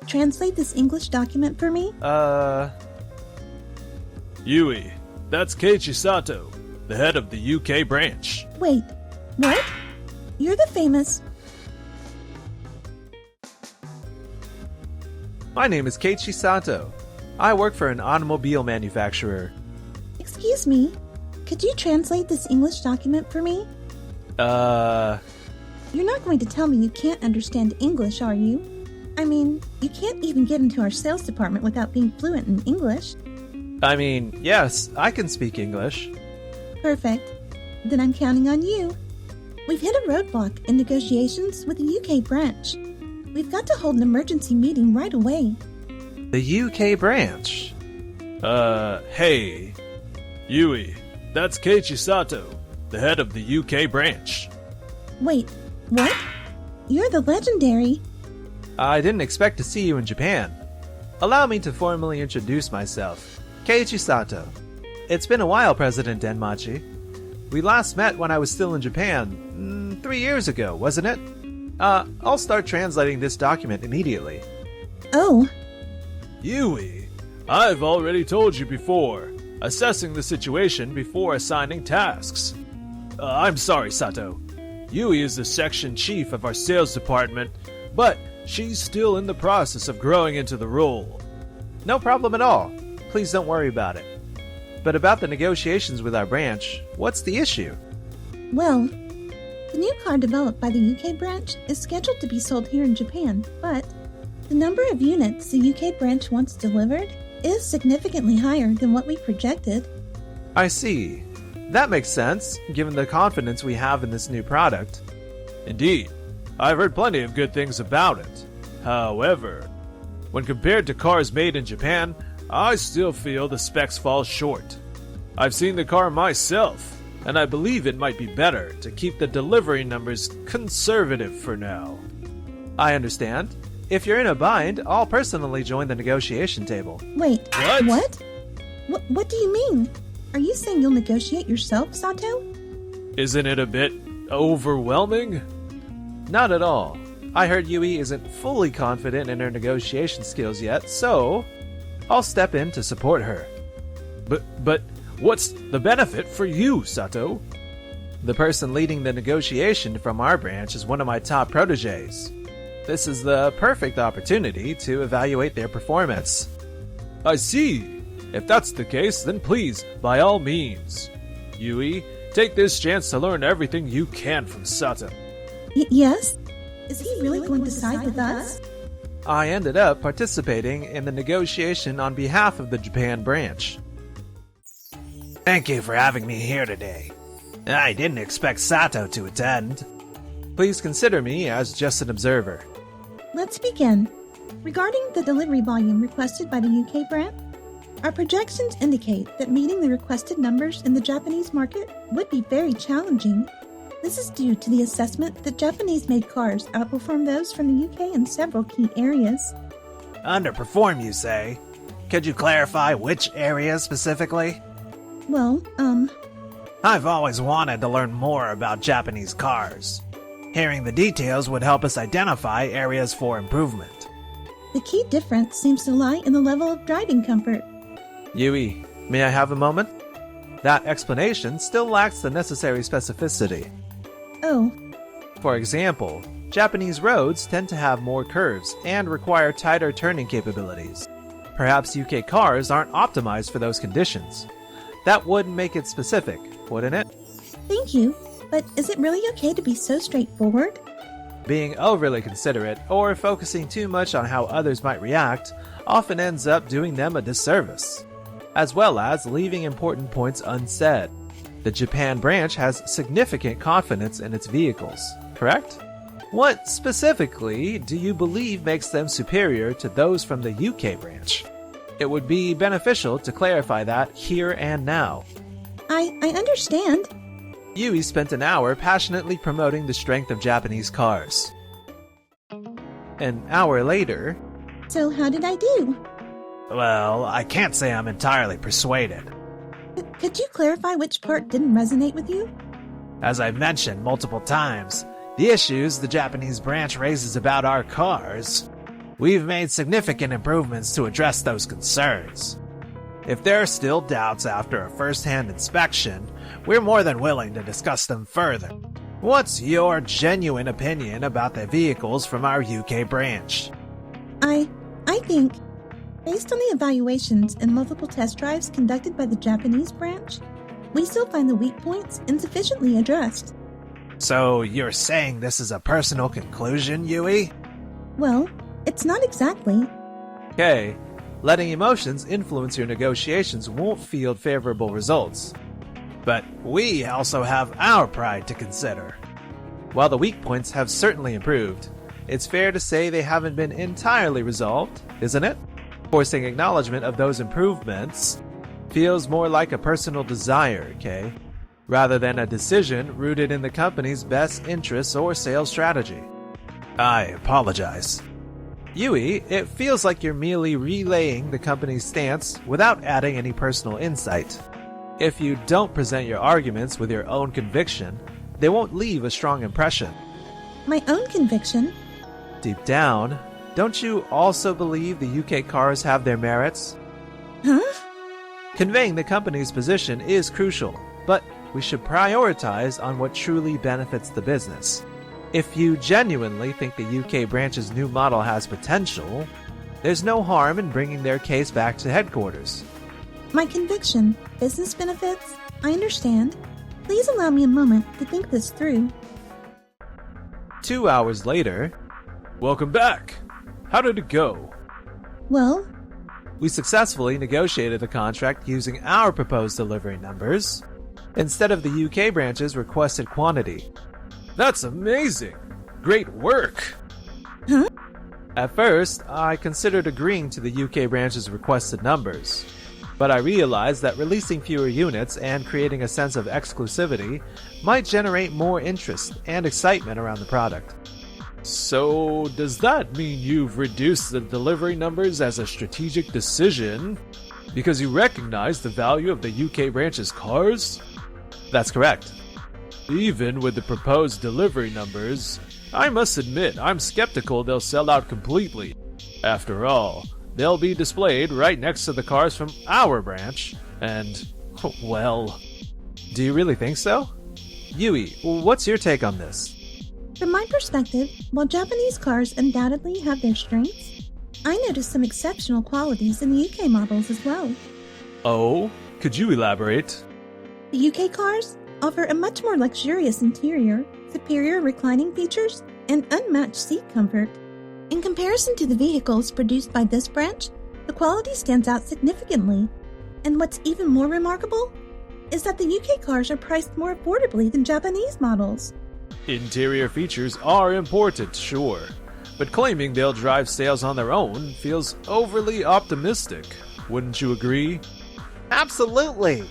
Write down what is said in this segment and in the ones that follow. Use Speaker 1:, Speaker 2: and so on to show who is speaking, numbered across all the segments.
Speaker 1: translate this English document for me?
Speaker 2: Yui, that's Keiichi Sato, the head of the UK branch.
Speaker 1: Wait, what? You're the famous...
Speaker 3: My name is Keiichi Sato. I work for an automobile manufacturer.
Speaker 1: Excuse me, could you translate this English document for me? You're not going to tell me you can't understand English, are you? I mean, you can't even get into our sales department without being fluent in English.
Speaker 3: I mean, yes, I can speak English.
Speaker 1: Perfect. Then I'm counting on you. We've hit a roadblock in negotiations with the UK branch. We've got to hold an emergency meeting right away.
Speaker 3: The UK branch?
Speaker 2: Hey. Yui, that's Keiichi Sato, the head of the UK branch.
Speaker 1: Wait, what? You're the legendary...
Speaker 3: I didn't expect to see you in Japan. Allow me to formally introduce myself. Keiichi Sato. It's been a while, President Denmachi. We last met when I was still in Japan, 3 years ago, wasn't it? I'll start translating this document immediately.
Speaker 1: Oh.
Speaker 2: Yui, I've already told you before, assessing the situation before assigning tasks. I'm sorry, Sato. Yui is the section chief of our sales department, but she's still in the process of growing into the role.
Speaker 3: No problem at all. Please don't worry about it. But about the negotiations with our branch, what's the issue?
Speaker 1: Well, the new car developed by the UK branch is scheduled to be sold here in Japan, but the number of units the UK branch wants delivered is significantly higher than what we projected.
Speaker 3: I see. That makes sense, given the confidence we have in this new product.
Speaker 2: Indeed, I've heard plenty of good things about it. However, when compared to cars made in Japan, I still feel the specs fall short. I've seen the car myself, and I believe it might be better to keep the delivery numbers conservative for now.
Speaker 3: I understand. If you're in a bind, I'll personally join the negotiation table.
Speaker 1: Wait,
Speaker 2: What?
Speaker 1: What do you mean? Are you saying you'll negotiate yourself, Sato?
Speaker 2: Isn't it a bit overwhelming?
Speaker 3: Not at all. I heard Yui isn't fully confident in her negotiation skills yet, so I'll step in to support her.
Speaker 2: But what's the benefit for you, Sato?
Speaker 3: The person leading the negotiation from our branch is one of my top proteges. This is the perfect opportunity to evaluate their performance.
Speaker 2: I see. If that's the case, then please, by all means. Yui, take this chance to learn everything you can from Sato.
Speaker 1: Yes? Is he really going to side with us?
Speaker 3: I ended up participating in the negotiation on behalf of the Japan branch.
Speaker 4: Thank you for having me here today. I didn't expect Sato to attend.
Speaker 3: Please consider me as just an observer.
Speaker 1: Let's begin. Regarding the delivery volume requested by the UK branch, our projections indicate that meeting the requested numbers in the Japanese market would be very challenging. This is due to the assessment that Japanese-made cars outperform those from the UK in several key areas.
Speaker 4: Underperform, you say? Could you clarify which areas specifically?
Speaker 1: Well,
Speaker 4: I've always wanted to learn more about Japanese cars. Hearing the details would help us identify areas for improvement.
Speaker 1: The key difference seems to lie in the level of driving comfort.
Speaker 3: Yui, may I have a moment? That explanation still lacks the necessary specificity.
Speaker 1: Oh,
Speaker 3: For example, Japanese roads tend to have more curves and require tighter turning capabilities. Perhaps UK cars aren't optimized for those conditions. That would make it specific, wouldn't it?
Speaker 1: thank you. But is it really okay to be so straightforward?
Speaker 3: Being overly considerate or focusing too much on how others might react often ends up doing them a disservice, as well as leaving important points unsaid. The Japan branch has significant confidence in its vehicles, correct? What specifically do you believe makes them superior to those from the UK branch? It would be beneficial to clarify that here and now.
Speaker 1: I understand.
Speaker 3: Yui spent an hour passionately promoting the strength of Japanese cars. An hour later...
Speaker 1: So how did I do?
Speaker 4: Well, I can't say I'm entirely persuaded.
Speaker 1: Could you clarify which part didn't resonate with you?
Speaker 4: As I've mentioned multiple times, the issues the Japanese branch raises about our cars We've made significant improvements to address those concerns. If there are still doubts after a first-hand inspection, we're more than willing to discuss them further. What's your genuine opinion about the vehicles from our UK branch?
Speaker 1: I think, based on the evaluations and multiple test drives conducted by the Japanese branch, we still find the weak points insufficiently addressed.
Speaker 4: So you're saying this is a personal conclusion, Yui?
Speaker 1: Well, it's not exactly.
Speaker 3: Okay, letting emotions influence your negotiations won't yield favorable results.
Speaker 4: But we also have our pride to consider.
Speaker 3: While the weak points have certainly improved, it's fair to say they haven't been entirely resolved, isn't it? Forcing acknowledgement of those improvements feels more like a personal desire, okay? Rather than a decision rooted in the company's best interests or sales strategy.
Speaker 4: I apologize.
Speaker 3: Yui, it feels like you're merely relaying the company's stance without adding any personal insight. If you don't present your arguments with your own conviction, they won't leave a strong impression.
Speaker 1: My own conviction?
Speaker 3: Deep down, don't you also believe the UK cars have their merits?
Speaker 1: Huh?
Speaker 3: Conveying the company's position is crucial, but we should prioritize on what truly benefits the business. If you genuinely think the UK branch's new model has potential, there's no harm in bringing their case back to headquarters.
Speaker 1: My conviction, business benefits, I understand. Please allow me a moment to think this through.
Speaker 3: 2 hours later,
Speaker 2: Welcome back. How did it go?
Speaker 1: Well,
Speaker 3: we successfully negotiated the contract using our proposed delivery numbers instead of the UK branch's requested quantity.
Speaker 2: That's amazing. Great work.
Speaker 1: huh?
Speaker 3: At first, I considered agreeing to the UK branch's requested numbers, but I realized that releasing fewer units and creating a sense of exclusivity might generate more interest and excitement around the product.
Speaker 2: So, does that mean you've reduced the delivery numbers as a strategic decision because you recognize the value of the UK branch's cars?
Speaker 3: That's correct.
Speaker 2: Even with the proposed delivery numbers, I must admit I'm skeptical they'll sell out completely. After all, they'll be displayed right next to the cars from our branch, and, well...
Speaker 3: Do you really think so? Yui, what's your take on this?
Speaker 1: From my perspective, while Japanese cars undoubtedly have their strengths, I noticed some exceptional qualities in the UK models as well.
Speaker 2: Oh, could you elaborate?
Speaker 1: The UK cars offer a much more luxurious interior, superior reclining features, and unmatched seat comfort. In comparison to the vehicles produced by this branch, the quality stands out significantly. And what's even more remarkable is that the UK cars are priced more affordably than Japanese models.
Speaker 2: Interior features are important, sure, but claiming they'll drive sales on their own feels overly optimistic. Wouldn't you agree?
Speaker 4: Absolutely!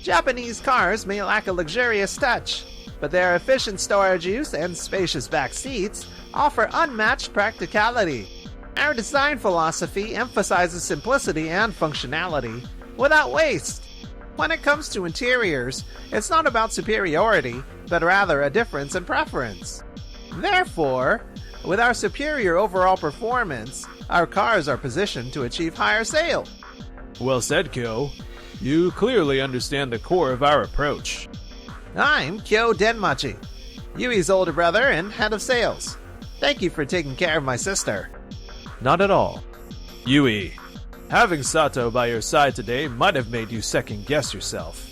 Speaker 4: Japanese cars may lack a luxurious touch, but their efficient storage use and spacious back seats offer unmatched practicality. Our design philosophy emphasizes simplicity and functionality without waste. When it comes to interiors, it's not about superiority, but rather a difference in preference. Therefore, with our superior overall performance, our cars are positioned to achieve higher sales.
Speaker 2: Well said, Kyo. You clearly understand the core of our approach.
Speaker 4: I'm Kyo Denmachi, Yui's older brother and head of sales. Thank you for taking care of my sister.
Speaker 3: Not at all.
Speaker 2: Yui, having Sato by your side today might have made you second-guess yourself.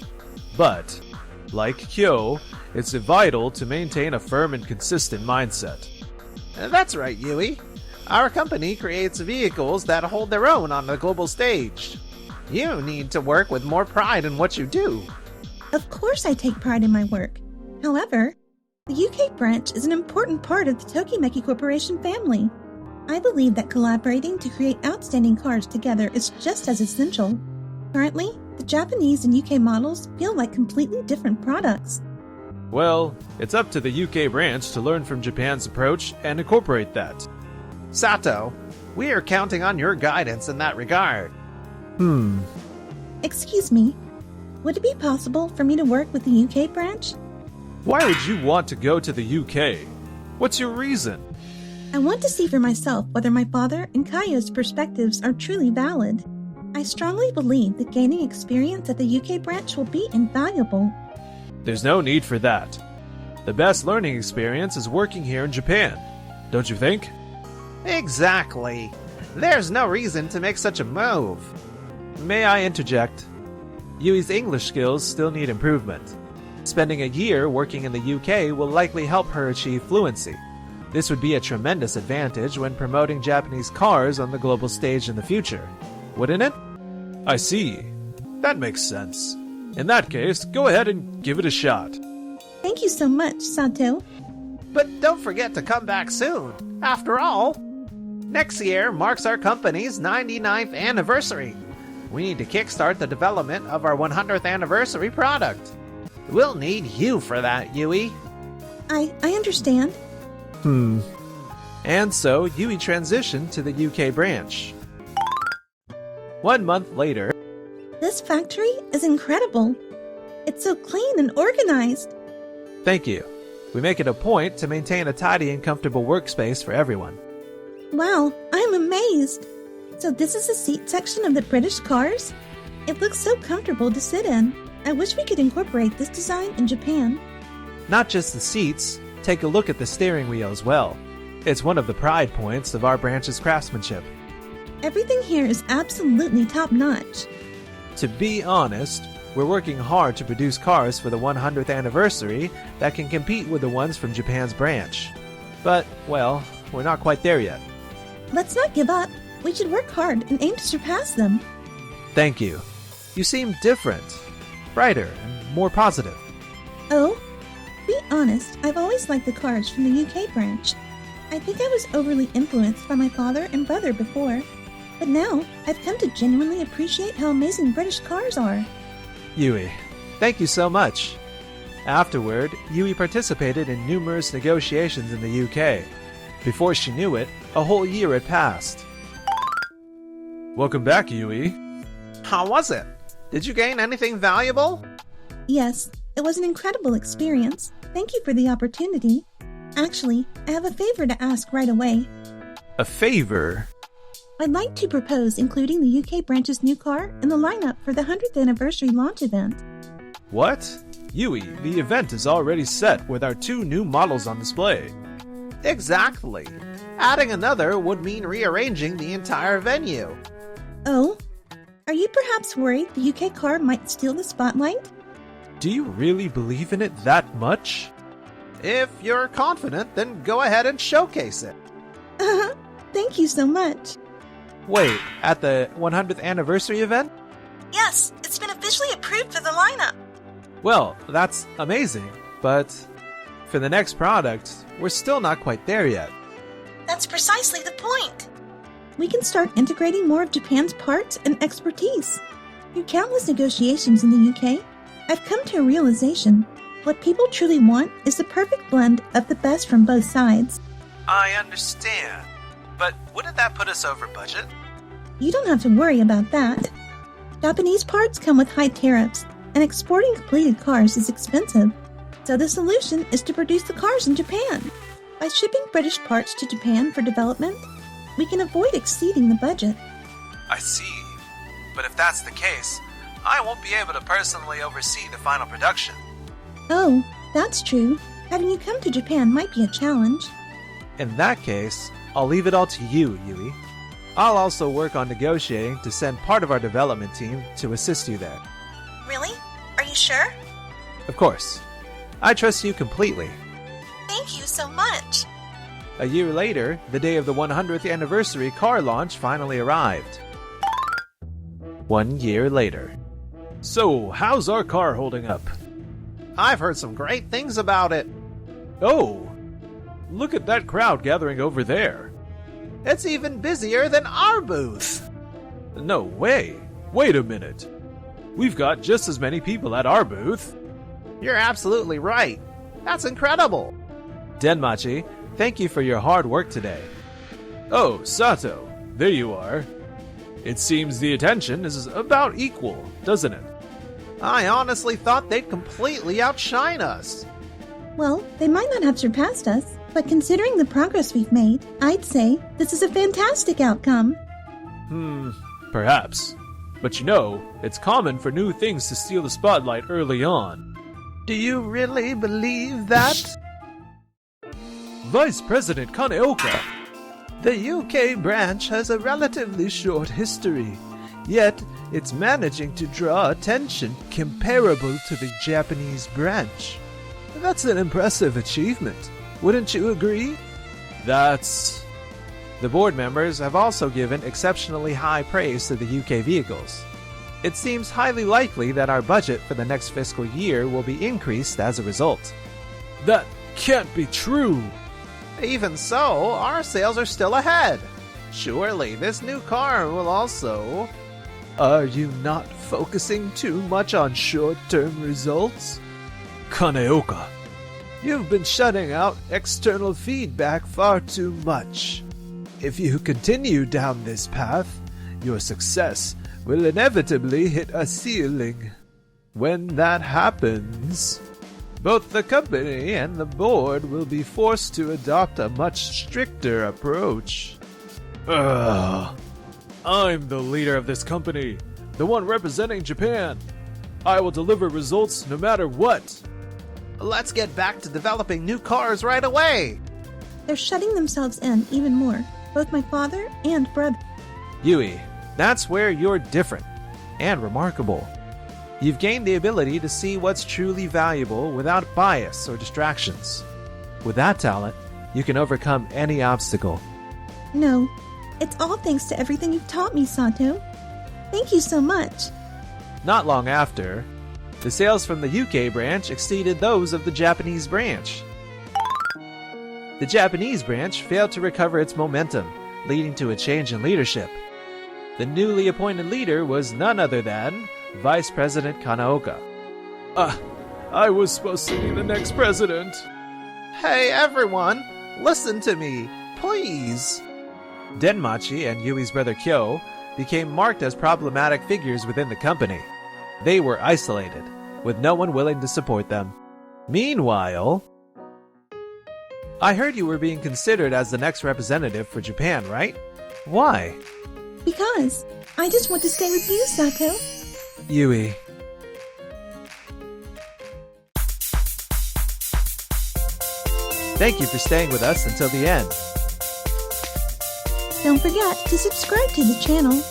Speaker 2: But, like Kyo, it's vital to maintain a firm and consistent mindset.
Speaker 4: That's right, Yui. Our company creates vehicles that hold their own on the global stage. You need to work with more pride in what you do.
Speaker 1: Of course I take pride in my work. However, the UK branch is an important part of the Tokimeki Corporation family. I believe that collaborating to create outstanding cars together is just as essential. Currently, the Japanese and UK models feel like completely different products.
Speaker 2: Well, it's up to the UK branch to learn from Japan's approach and incorporate that.
Speaker 4: Sato, we are counting on your guidance in that regard.
Speaker 1: Excuse me, would it be possible for me to work with the UK branch?
Speaker 2: Why would you want to go to the UK? What's your reason?
Speaker 1: I want to see for myself whether my father and Kayo's perspectives are truly valid. I strongly believe that gaining experience at the UK branch will be invaluable.
Speaker 2: There's no need for that. The best learning experience is working here in Japan, don't you think?
Speaker 4: Exactly. There's no reason to make such a move.
Speaker 3: May I interject? Yui's English skills still need improvement. Spending a year working in the UK will likely help her achieve fluency. This would be a tremendous advantage when promoting Japanese cars on the global stage in the future, wouldn't it?
Speaker 2: I see. That makes sense. In that case, go ahead and give it a shot.
Speaker 1: Thank you so much, Sato.
Speaker 4: But don't forget to come back soon. After all, next year marks our company's 99th anniversary. We need to kickstart the development of our 100th anniversary product. We'll need you for that, Yui.
Speaker 1: I understand.
Speaker 3: And so, Yui transitioned to the UK branch. 1 month later,
Speaker 1: This factory is incredible. It's so clean and organized.
Speaker 3: thank you. We make it a point to maintain a tidy and comfortable workspace for everyone.
Speaker 1: Wow, I'm amazed. So this is the seat section of the British cars? It looks so comfortable to sit in. I wish we could incorporate this design in Japan.
Speaker 3: Not just the seats, take a look at the steering wheel as well. It's one of the pride points of our branch's craftsmanship.
Speaker 1: Everything here is absolutely top-notch.
Speaker 3: To be honest, we're working hard to produce cars for the 100th anniversary that can compete with the ones from Japan's branch. But, well, we're not quite there yet.
Speaker 1: Let's not give up. We should work hard and aim to surpass them.
Speaker 3: Thank you. You seem different, brighter, and more positive.
Speaker 1: Oh, to be honest, I've always liked the cars from the UK branch. I think I was overly influenced by my father and brother before, but now I've come to genuinely appreciate how amazing British cars are.
Speaker 3: Yui, thank you so much. Afterward, Yui participated in numerous negotiations in the UK. Before she knew it, a whole year had passed.
Speaker 2: Welcome back, Yui.
Speaker 4: How was it? Did you gain anything valuable?
Speaker 1: Yes, it was an incredible experience. Thank you for the opportunity. Actually, I have a favor to ask right away.
Speaker 3: A favor?
Speaker 1: I'd like to propose including the UK branch's new car in the lineup for the 100th anniversary launch event.
Speaker 2: What? Yui, the event is already set with our 2 new models on display.
Speaker 4: Exactly. Adding another would mean rearranging the entire venue.
Speaker 1: Oh? Are you perhaps worried the UK car might steal the spotlight?
Speaker 3: Do you really believe in it that much?
Speaker 4: If you're confident, then go ahead and showcase it.
Speaker 1: Thank you so much.
Speaker 3: Wait, at the 100th anniversary event?
Speaker 1: Yes, it's been officially approved for the lineup.
Speaker 3: Well, that's amazing, but for the next product, we're still not quite there yet.
Speaker 1: That's precisely the point. We can start integrating more of Japan's parts and expertise. Through countless negotiations in the UK, I've come to a realization. What people truly want is the perfect blend of the best from both sides.
Speaker 3: I understand, but wouldn't that put us over budget?
Speaker 1: You don't have to worry about that. Japanese parts come with high tariffs, and exporting completed cars is expensive. So the solution is to produce the cars in Japan. By shipping British parts to Japan for development, we can avoid exceeding the budget.
Speaker 3: I see. But if that's the case, I won't be able to personally oversee the final production.
Speaker 1: Oh, that's true. Having you come to Japan might be a challenge.
Speaker 3: In that case, I'll leave it all to you, Yui. I'll also work on negotiating to send part of our development team to assist you there.
Speaker 1: Really? Are you sure?
Speaker 3: Of course. I trust you completely.
Speaker 1: Thank you so much.
Speaker 3: A year later, the day of the 100th anniversary car launch finally arrived. 1 year later.
Speaker 2: So, how's our car holding up?
Speaker 4: I've heard some great things about it.
Speaker 2: Oh, look at that crowd gathering over there.
Speaker 4: It's even busier than our booth.
Speaker 2: No way. Wait a minute. We've got just as many people at our booth.
Speaker 4: You're absolutely right. That's incredible.
Speaker 3: Denmachi, thank you for your hard work today.
Speaker 2: Oh, Sato, there you are. It seems the attention is about equal, doesn't it?
Speaker 4: I honestly thought they'd completely outshine us.
Speaker 1: Well, they might not have surpassed us, But considering the progress we've made, I'd say this is a fantastic outcome.
Speaker 2: Perhaps. But you know, it's common for new things to steal the spotlight early on.
Speaker 4: Do you really believe that?
Speaker 2: Vice President Kaneoka!
Speaker 4: The UK branch has a relatively short history, yet it's managing to draw attention comparable to the Japanese branch. That's an impressive achievement, wouldn't you agree?
Speaker 3: The board members have also given exceptionally high praise to the UK vehicles. It seems highly likely that our budget for the next fiscal year will be increased as a result.
Speaker 2: That can't be true!
Speaker 4: Even so, our sales are still ahead. Surely this new car will also... Are you not focusing too much on short-term results?
Speaker 2: Kaneoka!
Speaker 4: You've been shutting out external feedback far too much. If you continue down this path, your success will inevitably hit a ceiling. When that happens, both the company and the board will be forced to adopt a much stricter approach.
Speaker 2: I'm the leader of this company, the one representing Japan. I will deliver results no matter what.
Speaker 4: Let's get back to developing new cars right away.
Speaker 1: They're shutting themselves in even more, both my father and brother.
Speaker 3: Yui, that's where you're different and remarkable. You've gained the ability to see what's truly valuable without bias or distractions. With that talent, you can overcome any obstacle.
Speaker 1: No, it's all thanks to everything you've taught me, Sato. Thank you so much.
Speaker 3: Not long after, the sales from the UK branch exceeded those of the Japanese branch. The Japanese branch failed to recover its momentum, leading to a change in leadership. The newly appointed leader was none other than Vice President Kanaoka.
Speaker 2: I was supposed to be the next president.
Speaker 4: Hey everyone, listen to me, please.
Speaker 3: Denmachi and Yui's brother Kyo became marked as problematic figures within the company. They were isolated, with no one willing to support them. Meanwhile, I heard you were being considered as the next representative for Japan, right? Why?
Speaker 1: Because I just want to stay with you, Sato.
Speaker 3: Yui. Thank you for staying with us until the end.
Speaker 1: Don't forget to subscribe to the channel.